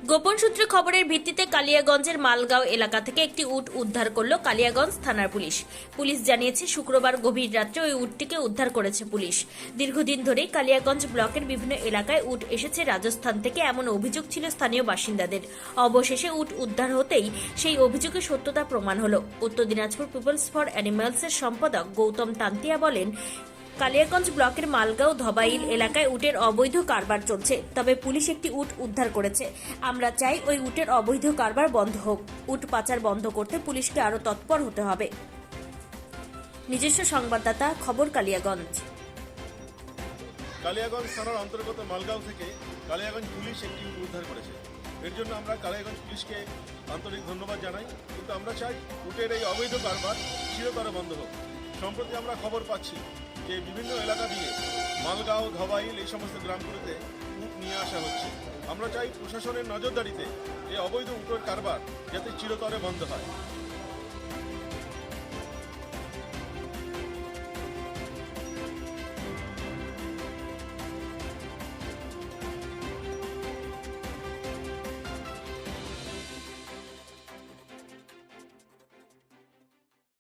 গোপন সূত্রে খবরের ভিত্তিতে কালিয়াগঞ্জের মালগাঁও এলাকা থেকে একটি উট উদ্ধার করল কালিয়াগঞ্জ থানার পুলিশ। পুলিশ জানিয়েছে শুক্রবার গভীর রাত্রে ওই উটটিকে উদ্ধার করেছে পুলিশ। দীর্ঘদিন ধরেই কালিয়াগঞ্জ ব্লকের বিভিন্ন এলাকায় উট এসেছে রাজস্থান থেকে, এমন অভিযোগ ছিল স্থানীয় বাসিন্দাদের। অবশেষে উট উদ্ধার হতেই সেই অভিযোগের সত্যতা প্রমাণ হলো। উত্তর দিনাজপুর পিপলস ফর অ্যানিমালসের সম্পাদক গৌতম তান্তিয়া বলেন, কালিয়াগঞ্জ ব্লকের মালগাঁও ধবাইল এলাকায় উটের অবৈধ কারবার চলছে, তবে পুলিশ একটি উট উদ্ধার করেছে। আমরা চাই ওই উটের অবৈধ কারবার বন্ধ হোক। উট পাচার বন্ধ করতে পুলিশকে আরও তৎপর হতে হবে। নিজস্ব সংবাদদাতা, খবর কালিয়াগঞ্জ। কালিয়াগঞ্জ থানার অন্তর্গত মালগাঁও থেকে কালিয়াগঞ্জ পুলিশ একটি উট উদ্ধার করেছে। এর জন্য আমরা কালিয়াগঞ্জ পুলিশকে আন্তরিক ধন্যবাদ জানাই। কিন্তু আমরা চাই উটের এই অবৈধ কারবার চিরতরে বন্ধ হোক। সম্প্রতি আমরা খবর পাচ্ছি যে বিভিন্ন এলাকা দিয়ে মালগাঁও, ধবাইল এই সমস্ত গ্রামগুলোতে উট নিয়ে আসা হচ্ছে। আমরা চাই প্রশাসনের নজরদারিতে এই অবৈধ উটের কারবার যাতে চিরতরে বন্ধ হয়।